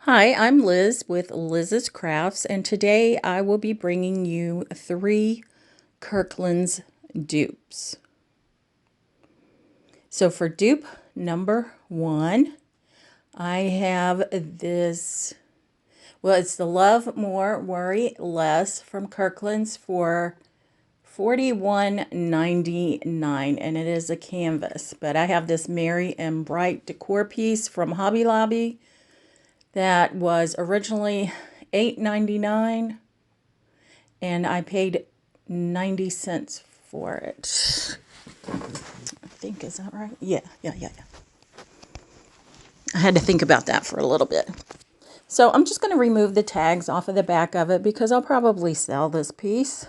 Hi, I'm Liz with Liz's Crafts, and today I will be bringing you 3 Kirkland's dupes. So for dupe number 1, I have this, well, it's the Love More, Worry Less from Kirkland's for $41.99, and it is a canvas. But I have this Merry and Bright decor piece from Hobby Lobby that was originally $8.99, and I paid 90 cents for it. I think, is that right? Yeah. I had to think about that for a little bit. So I'm just going to remove the tags off of the back of it because I'll probably sell this piece.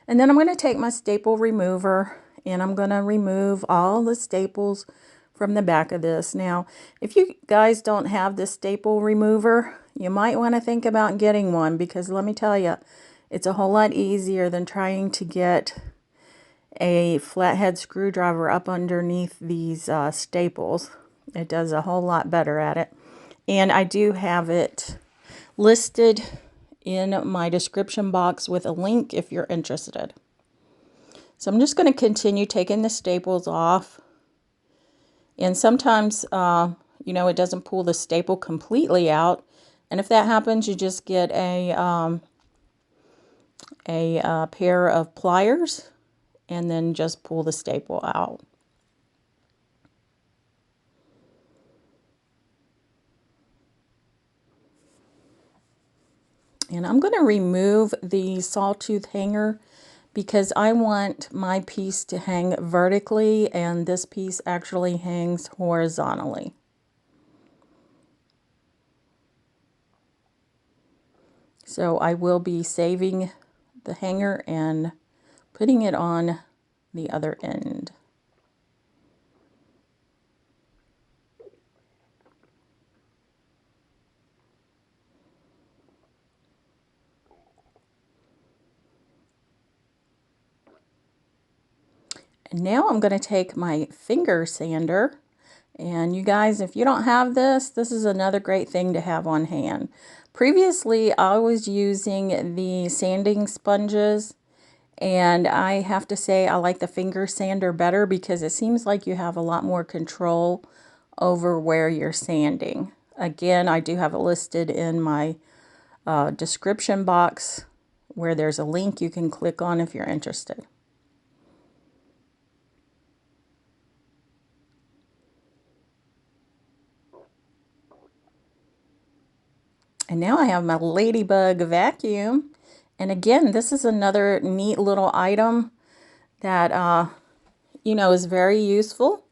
And then I'm going to take my staple remover and I'm going to remove all the staples from the back of this. Now, if you guys don't have this staple remover, you might want to think about getting one, because let me tell you, it's a whole lot easier than trying to get a flathead screwdriver up underneath these staples. It does a whole lot better at it. And I do have it listed in my description box with a link if you're interested. So I'm just going to continue taking the staples off. And sometimes, it doesn't pull the staple completely out. And if that happens, you just get a pair of pliers and then just pull the staple out. And I'm going to remove the sawtooth hanger because I want my piece to hang vertically and this piece actually hangs horizontally. So I will be saving the hanger and putting it on the other end. And now I'm going to take my finger sander, and you guys, if you don't have this, this is another great thing to have on hand. Previously, I was using the sanding sponges, and I have to say I like the finger sander better because it seems like you have a lot more control over where you're sanding. Again, I do have it listed in my description box where there's a link you can click on if you're interested. And now I have my Ladybug vacuum. And again, this is another neat little item that, is very useful.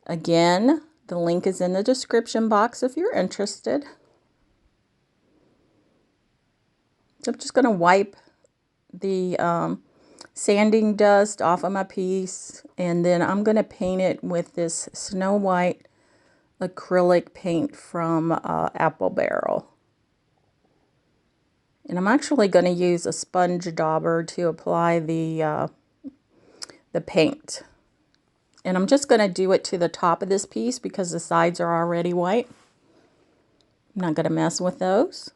Again, the link is in the description box if you're interested. So I'm just going to wipe the sanding dust off of my piece. And then I'm going to paint it with this Snow White acrylic paint from Apple Barrel. And I'm actually going to use a sponge dauber to apply the paint. And I'm just going to do it to the top of this piece because the sides are already white. I'm not going to mess with those.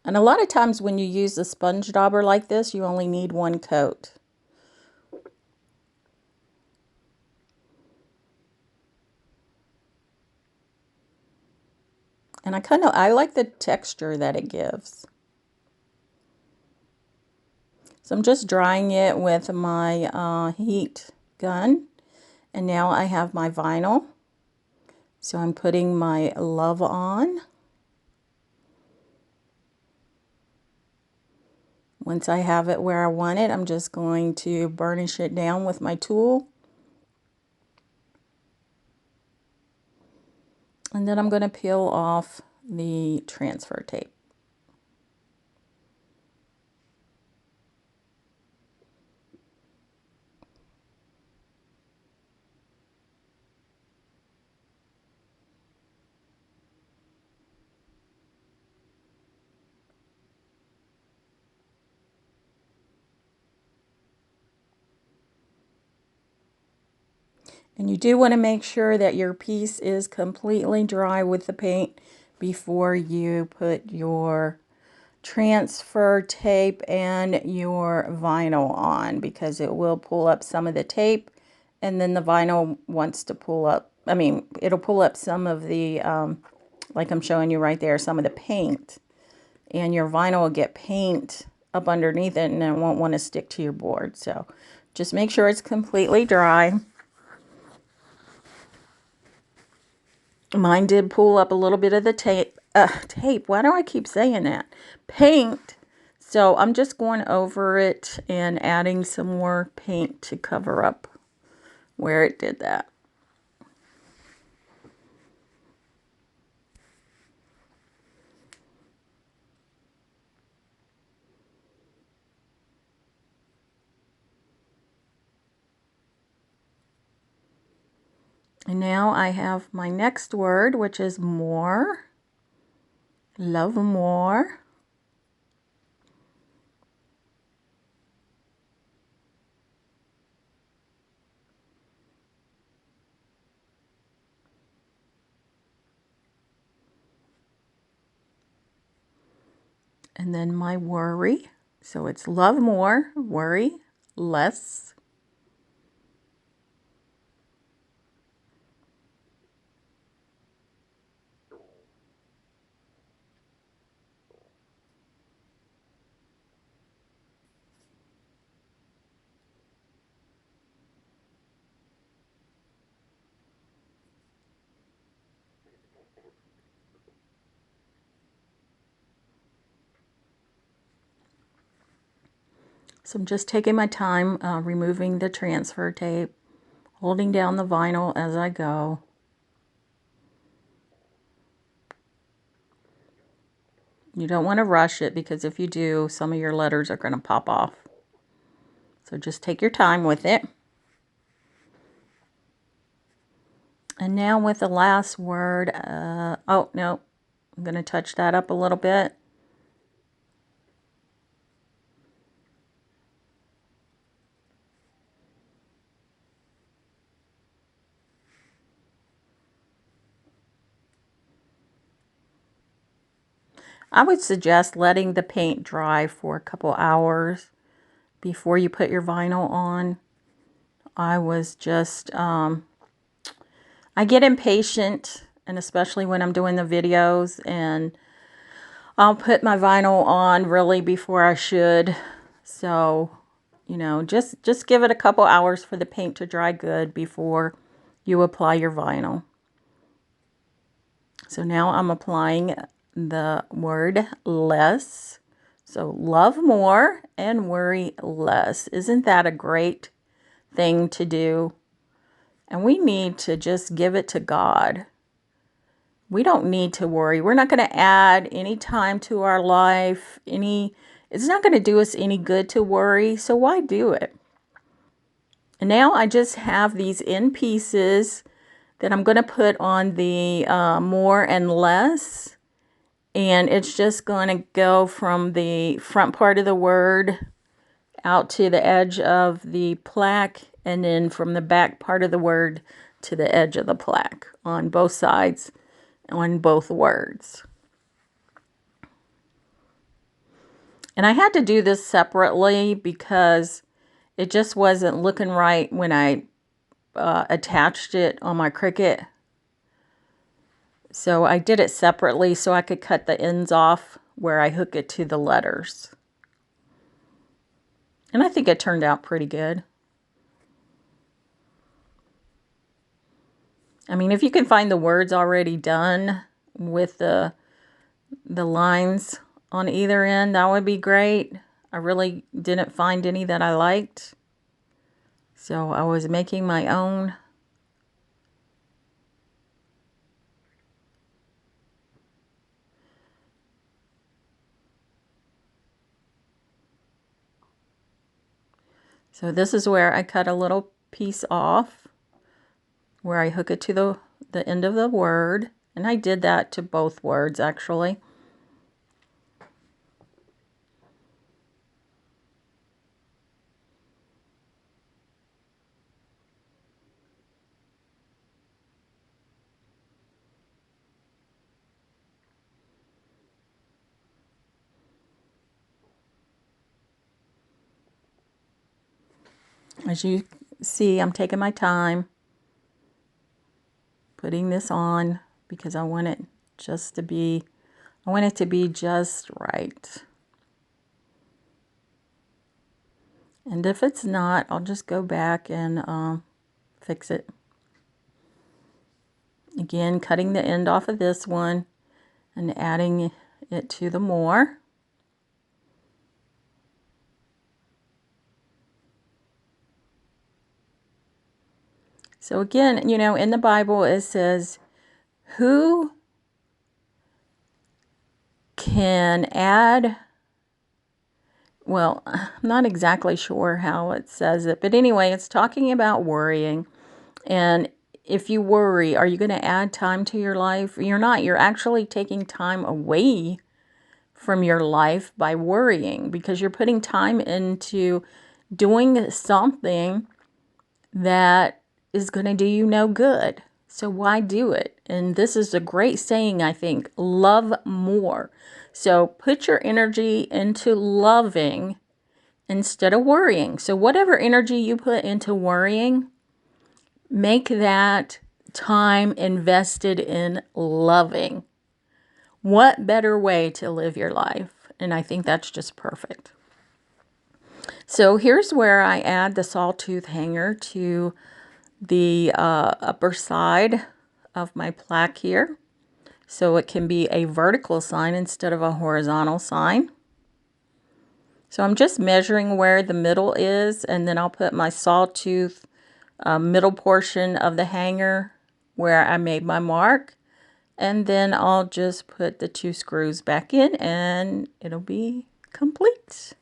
And a lot of times when you use a sponge dauber like this, you only need one coat. And I like the texture that it gives. So I'm just drying it with my heat gun. And now I have my vinyl. So I'm putting my Love on. Once I have it where I want it, I'm just going to burnish it down with my tool. And then I'm going to peel off the transfer tape. And you do want to make sure that your piece is completely dry with the paint before you put your transfer tape and your vinyl on, because it will pull up some of the tape and then the vinyl wants to pull up, I mean, it'll pull up some of the, like I'm showing you right there, some of the paint, and your vinyl will get paint up underneath it and it won't want to stick to your board. So just make sure it's completely dry. Mine did pull up a little bit of the tape. Why do I keep saying that? Paint. So I'm just going over it and adding some more paint to cover up where it did that. And now I have my next word, which is more. Love more. And then my worry. So it's love more, worry less. So I'm just taking my time removing the transfer tape, holding down the vinyl as I go. You don't want to rush it, because if you do, some of your letters are going to pop off. So just take your time with it. And now with the last word, oh no, I'm going to touch that up a little bit. I would suggest letting the paint dry for a couple hours before you put your vinyl on. I was just, I get impatient, and especially when I'm doing the videos, and I'll put my vinyl on really before I should. So, you know, just give it a couple hours for the paint to dry good before you apply your vinyl. So now I'm applying the word less. So love more and worry less. Isn't that a great thing to do? And we need to just give it to God. We don't need to worry. We're not going to add any time to our life. It's not going to do us any good to worry. So why do it? And now I just have these end pieces that I'm going to put on the more and less. And it's just going to go from the front part of the word out to the edge of the plaque, and then from the back part of the word to the edge of the plaque on both sides, on both words. And I had to do this separately because it just wasn't looking right when I attached it on my Cricut. So I did it separately so I could cut the ends off where I hook it to the letters. And I think it turned out pretty good. I mean, if you can find the words already done with the lines on either end, that would be great. I really didn't find any that I liked, so I was making my own. So this is where I cut a little piece off, where I hook it to the end of the word. And I did that to both words, actually. As you see, I'm taking my time putting this on because I want it just to be, I want it to be just right. And if it's not, I'll just go back and fix it. Again, cutting the end off of this one and adding it to the more. So again, you know, in the Bible it says, who can add, well, I'm not exactly sure how it says it, but anyway, it's talking about worrying. And if you worry, are you going to add time to your life? You're not. You're actually taking time away from your life by worrying, because you're putting time into doing something that is going to do you no good. So why do it? And this is a great saying, I think, love more. So put your energy into loving instead of worrying. So whatever energy you put into worrying, make that time invested in loving. What better way to live your life? And I think that's just perfect. So here's where I add the sawtooth hanger to the upper side of my plaque here. So it can be a vertical sign instead of a horizontal sign. So I'm just measuring where the middle is, and then I'll put my sawtooth middle portion of the hanger where I made my mark. And then I'll just put the 2 screws back in and it'll be complete.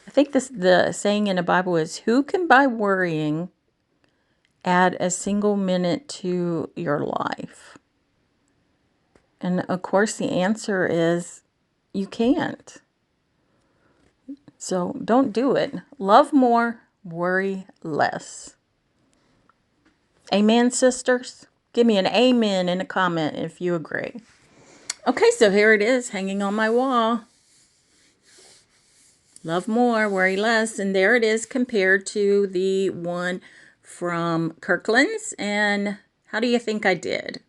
I think the saying in the Bible is, who can by worrying add a single minute to your life? And of course the answer is you can't. So don't do it. Love more, worry less. Amen, sisters? Give me an amen in a comment if you agree. Okay, so here it is hanging on my wall. Love more, worry less. And there it is compared to the one from Kirkland's. And how do you think I did?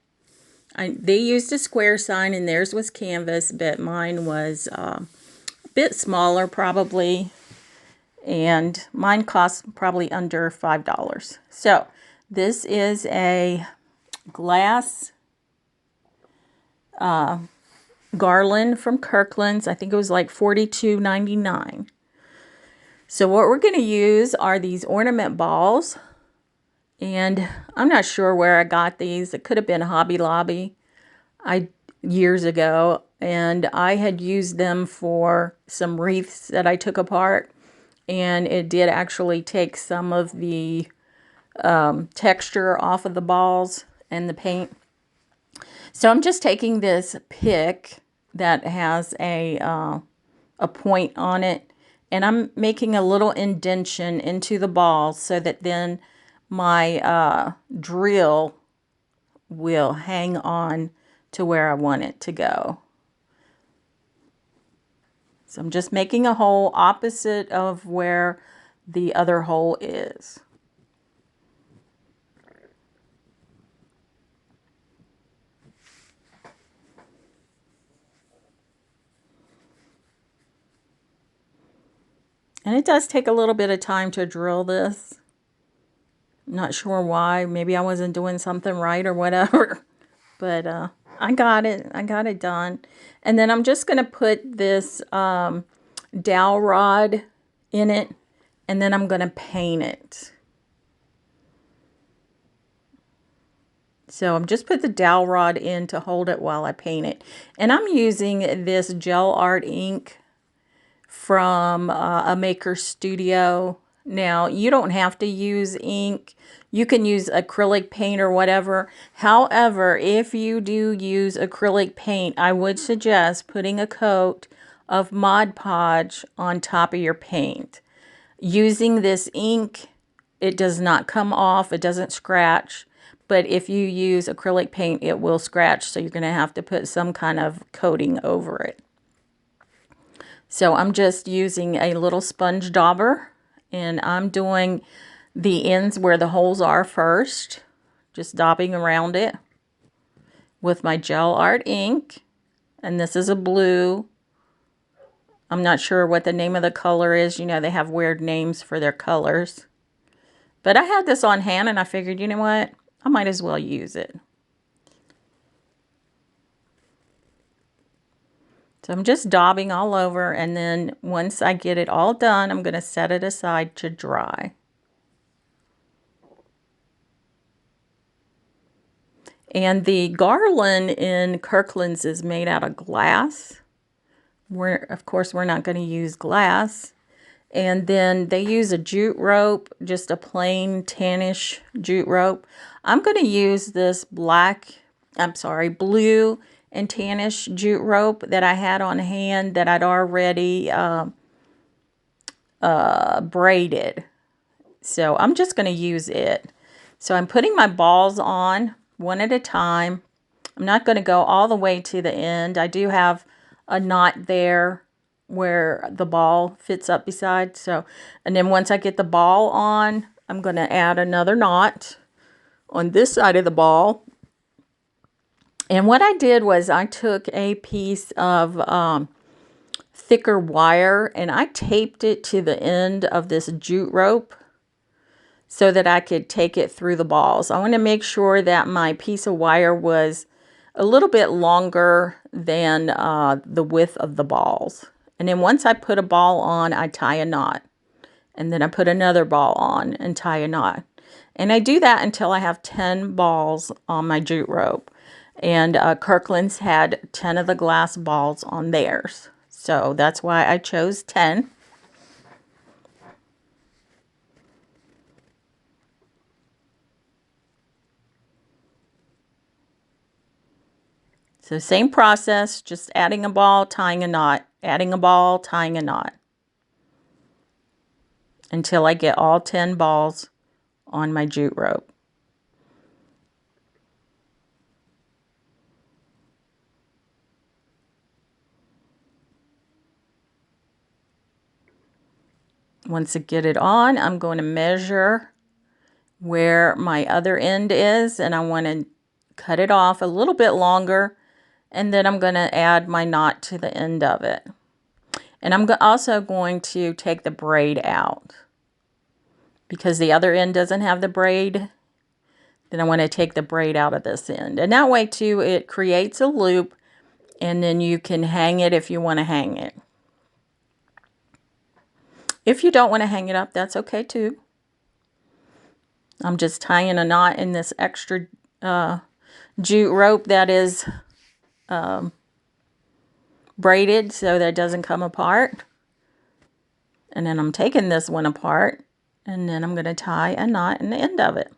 They used a square sign and theirs was canvas, but mine was a bit smaller probably. And mine cost probably under $5. So this is a glass garland from Kirkland's. I think it was like $42.99. So what we're going to use are these ornament balls. And I'm not sure where I got these. It could have been Hobby Lobby years ago. And I had used them for some wreaths that I took apart. And it did actually take some of the texture off of the balls and the paint. So I'm just taking this pick that has a point on it, and I'm making a little indentation into the ball so that then my drill will hang on to where I want it to go. So I'm just making a hole opposite of where the other hole is. And it does take a little bit of time to drill this. I'm not sure why. Maybe I wasn't doing something right or whatever. But I got it. I got it done. And then I'm just going to put this dowel rod in it. And then I'm going to paint it. So I'm just put the dowel rod in to hold it while I paint it. And I'm using this gel art ink from a maker studio. Now, you don't have to use ink. You can use acrylic paint or whatever. However, if you do use acrylic paint, I would suggest putting a coat of Mod Podge on top of your paint. Using this ink it does not come off. It doesn't scratch. But if you use acrylic paint, it will scratch. So you're going to have to put some kind of coating over it. So I'm just using a little sponge dauber, and I'm doing the ends where the holes are first, just daubing around it with my gel art ink. And this is a blue. I'm not sure what the name of the color is. You know, they have weird names for their colors. But I had this on hand and I figured, you know what? I might as well use it. So I'm just daubing all over, and then once I get it all done, I'm going to set it aside to dry. And the garland in Kirkland's is made out of glass. Of course, we're not going to use glass. And then they use a jute rope, just a plain tannish jute rope. I'm going to use this blue and tannish jute rope that I had on hand that I'd already braided. So I'm just going to use it. So I'm putting my balls on one at a time. I'm not going to go all the way to the end. I do have a knot there where the ball fits up beside. So, and then once I get the ball on, I'm going to add another knot on this side of the ball. And what I did was I took a piece of thicker wire and I taped it to the end of this jute rope so that I could take it through the balls. I want to make sure that my piece of wire was a little bit longer than the width of the balls. And then once I put a ball on, I tie a knot. And then I put another ball on and tie a knot. And I do that until I have 10 balls on my jute rope. And Kirkland's had 10 of the glass balls on theirs. So that's why I chose 10. So same process, just adding a ball, tying a knot, adding a ball, tying a knot, until I get all 10 balls on my jute rope. Once I get it on, I'm going to measure where my other end is, and I want to cut it off a little bit longer, and then I'm going to add my knot to the end of it. And I'm also going to take the braid out because the other end doesn't have the braid. Then I want to take the braid out of this end. And that way too, it creates a loop, and then you can hang it if you want to hang it. If you don't want to hang it up, that's okay too. I'm just tying a knot in this extra jute rope that is braided so that it doesn't come apart. And then I'm taking this one apart, and then I'm going to tie a knot in the end of it.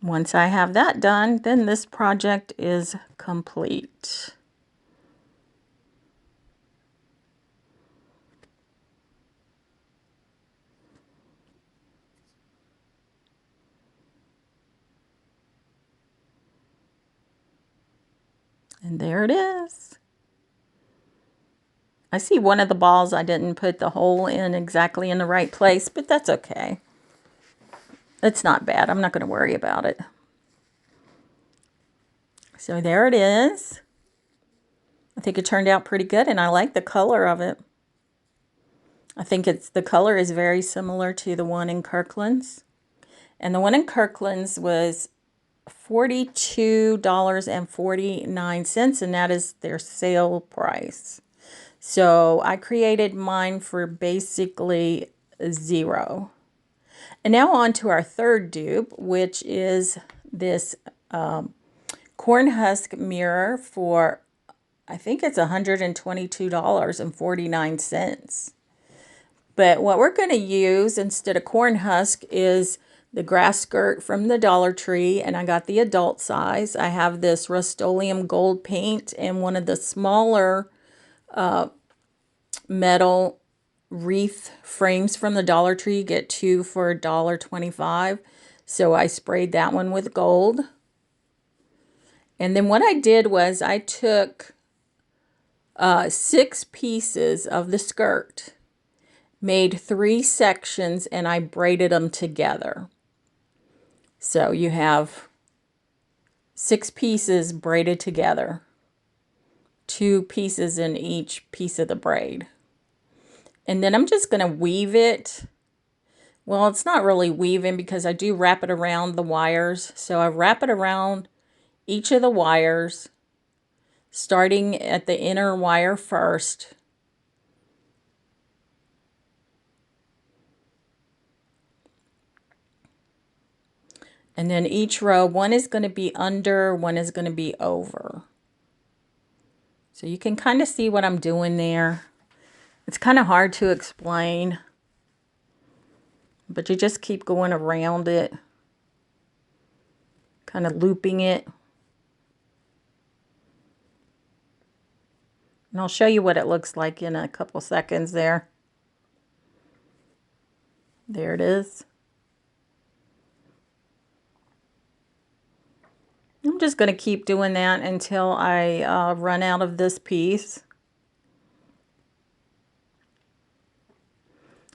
Once I have that done, then this project is complete. And there it is. I see one of the balls I didn't put the hole in exactly in the right place, but that's okay. It's not bad. I'm not going to worry about it. So there it is. I think it turned out pretty good, and I like the color of it. I think the color is very similar to the one in Kirkland's. And the one in Kirkland's was $42.49, and that is their sale price. So I created mine for basically $0. And now on to our third dupe, which is this corn husk mirror for, I think it's $122.49. But what we're going to use instead of corn husk is the grass skirt from the Dollar Tree, and I got the adult size. I have this Rust-Oleum gold paint and one of the smaller metal wreath frames from the Dollar Tree. You get 2 for $1.25. So I sprayed that one with gold. And then what I did was I took 6 pieces of the skirt, made 3 sections, and I braided them together. So you have 6 pieces braided together, 2 pieces in each piece of the braid. And then I'm just going to weave it. Well, it's not really weaving because I do wrap it around the wires. So I wrap it around each of the wires, starting at the inner wire first. And then each row, one is going to be under, one is going to be over. So you can kind of see what I'm doing there. It's kind of hard to explain, but you just keep going around it, kind of looping it. And I'll show you what it looks like in a couple seconds there. There it is. I'm just going to keep doing that until I run out of this piece.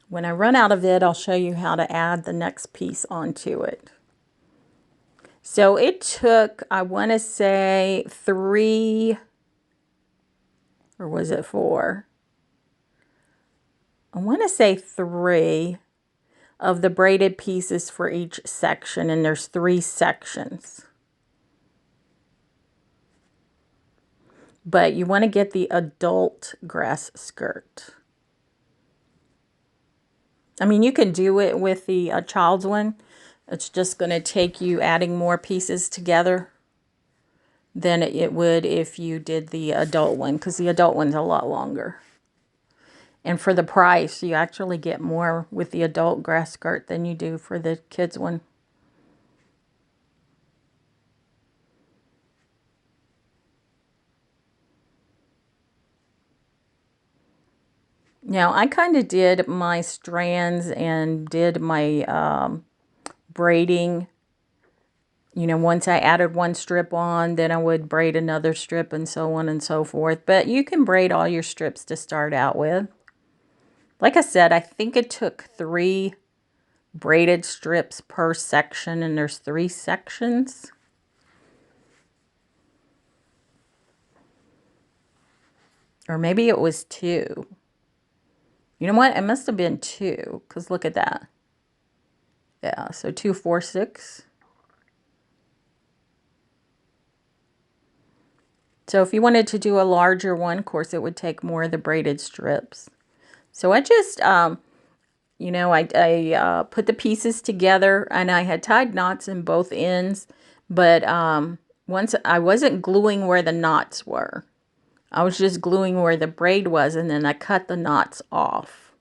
When I run out of it, I'll show you how to add the next piece onto it. So it took, I want to say 3, or was it 4? I want to say 3 of the braided pieces for each section, and there's 3 sections. But you want to get the adult grass skirt. I mean, you can do it with the child's one. It's just going to take you adding more pieces together than it would if you did the adult one, because the adult one's a lot longer. And for the price, you actually get more with the adult grass skirt than you do for the kids one. Now, I kind of did my strands and did my braiding. You know, once I added one strip on, then I would braid another strip and so on and so forth. But you can braid all your strips to start out with. Like I said, I think it took 3 braided strips per section, and there's 3 sections. Or maybe it was 2. You know what? It must have been 2, because look at that. Yeah, so 2, 4, 6. So if you wanted to do a larger one, of course, it would take more of the braided strips. So I just, you know, I put the pieces together, and I had tied knots in both ends. But once I wasn't gluing where the knots were. I was just gluing where the braid was, and then I cut the knots off.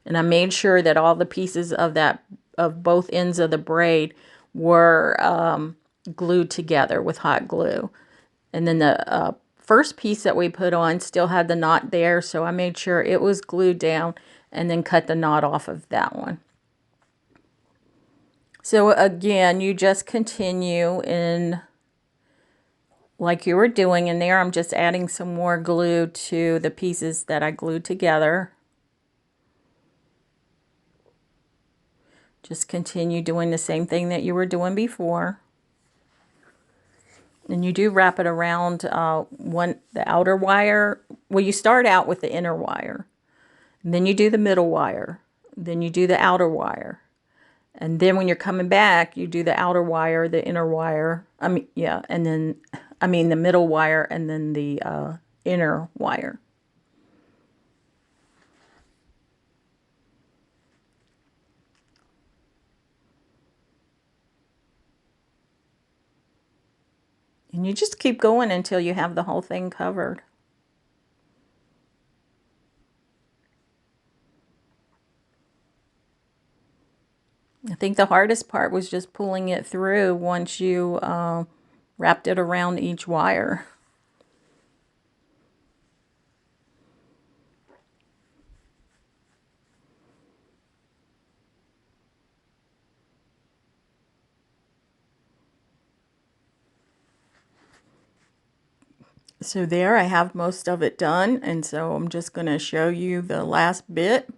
And I made sure that all the pieces of both ends of the braid were glued together with hot glue. And then the first piece that we put on still had the knot there, so I made sure it was glued down and then cut the knot off of that one. So again, you just continue in like you were doing in there. I'm just adding some more glue to the pieces that I glued together. Just continue doing the same thing that you were doing before. And you do wrap it around the outer wire. Well, you start out with the inner wire. And then you do the middle wire. Then you do the outer wire. And then when you're coming back, you do the outer wire, the inner wire. And then, the middle wire, and then the inner wire. And you just keep going until you have the whole thing covered. I think the hardest part was just pulling it through once you wrapped it around each wire. So there I have most of it done, and so I'm just going to show you the last bit.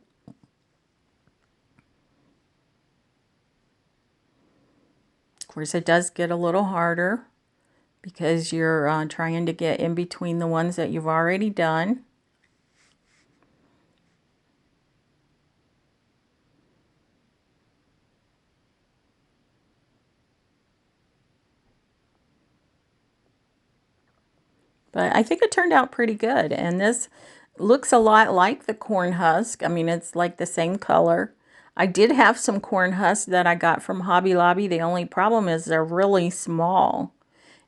Of course, it does get a little harder because you're trying to get in between the ones that you've already done. But I think it turned out pretty good, and this looks a lot like the corn husk. I mean, it's like the same color. I did have some corn husks that I got from Hobby Lobby. The only problem is they're really small.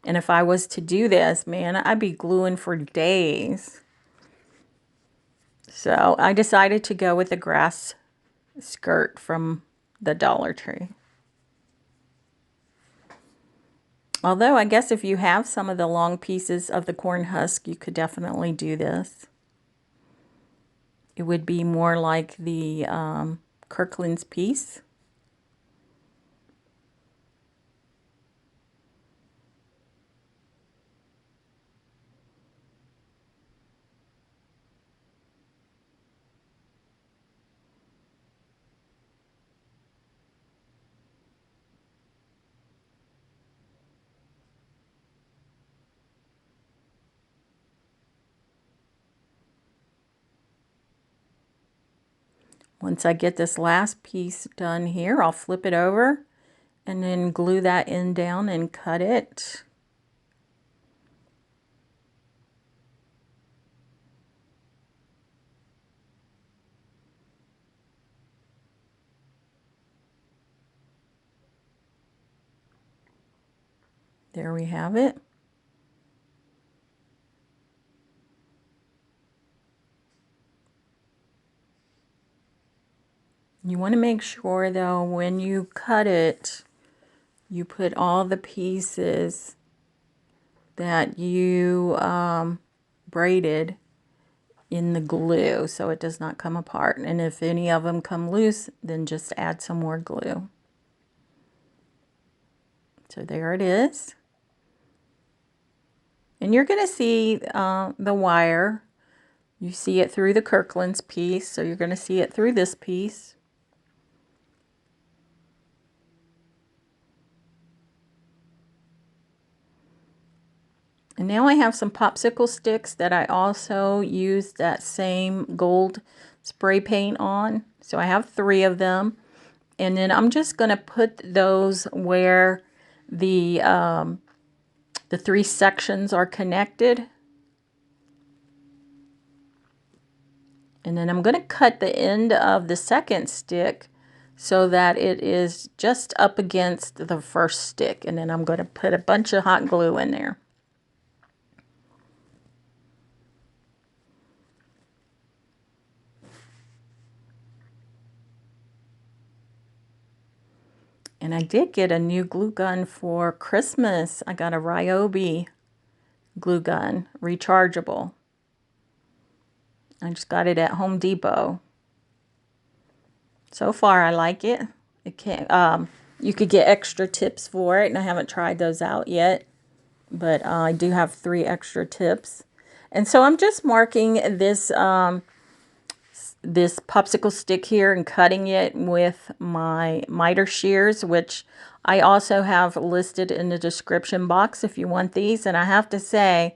And if I was to do this, man, I'd be gluing for days. So I decided to go with the grass skirt from the Dollar Tree. Although I guess if you have some of the long pieces of the corn husk, you could definitely do this. It would be more like the Kirkland's piece. Once I get this last piece done here, I'll flip it over and then glue that end down and cut it. There we have it. You want to make sure though when you cut it, you put all the pieces that you braided in the glue so it does not come apart. And if any of them come loose, then just add some more glue. So there it is. And you're going to see the wire. You see it through the Kirkland's piece, so you're going to see it through this piece. And now I have some popsicle sticks that I also used that same gold spray paint on. So I have 3 of them. And then I'm just going to put those where the 3 sections are connected. And then I'm going to cut the end of the second stick so that it is just up against the first stick. And then I'm going to put a bunch of hot glue in there. And I did get a new glue gun for Christmas. I got a Ryobi glue gun, rechargeable. I just got it at Home Depot. So far, I like it. You could get extra tips for it, and I haven't tried those out yet. But I do have 3 extra tips. And so I'm just marking this this popsicle stick here and cutting it with my miter shears, which I also have listed in the description box if you want these. And I have to say,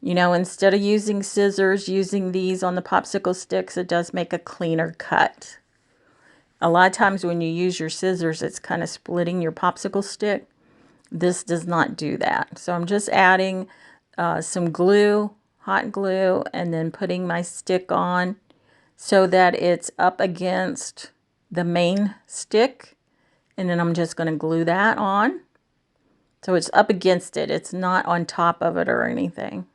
you know, instead of using scissors, using these on the popsicle sticks, it does make a cleaner cut. A lot of times when you use your scissors, it's kind of splitting your popsicle stick. This does not do that. So I'm just adding some glue, hot glue, and then putting my stick on so that it's up against the main stick. And then I'm just going to glue that on. So it's up against it. It's not on top of it or anything.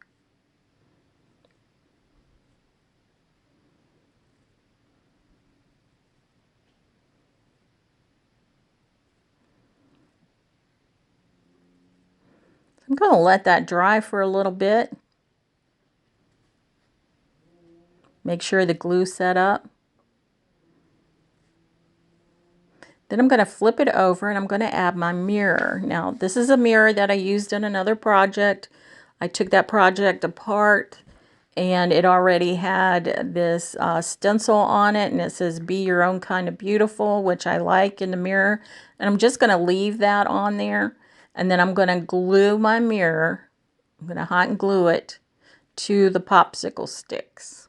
I'm going to let that dry for a little bit. Make sure the glue's set up. Then I'm going to flip it over and I'm going to add my mirror. Now, this is a mirror that I used in another project. I took that project apart and it already had this stencil on it, and it says be your own kind of beautiful, which I like in the mirror. And I'm just going to leave that on there, and then I'm going to glue my mirror. I'm going to hot and glue it to the popsicle sticks.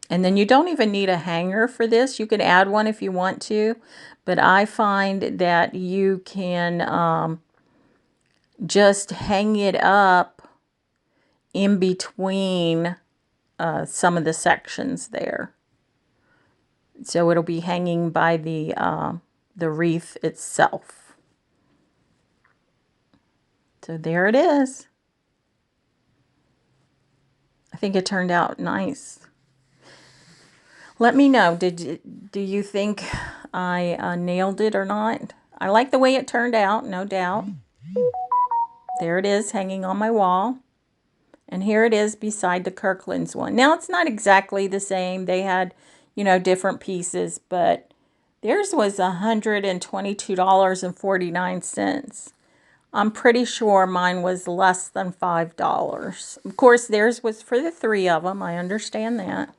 And then you don't even need a hanger for this. You can add one if you want to, but I find that you can just hang it up in between some of the sections there. So it'll be hanging by the wreath itself. So there it is. I think it turned out nice. Let me know, do you think I nailed it or not? I like the way it turned out, no doubt. There it is hanging on my wall. And here it is beside the Kirkland's one. Now, it's not exactly the same. They had, you know, different pieces, but theirs was $122.49. I'm pretty sure mine was less than $5. Of course, theirs was for the 3 of them. I understand that.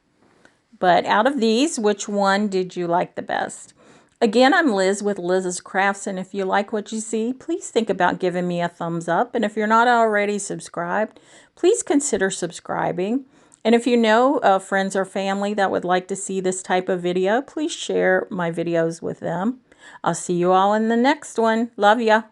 But out of these, which one did you like the best? Again, I'm Liz with Liz's Crafts, and if you like what you see, please think about giving me a thumbs up. And if you're not already subscribed, please consider subscribing. And if you know friends or family that would like to see this type of video, please share my videos with them. I'll see you all in the next one. Love ya.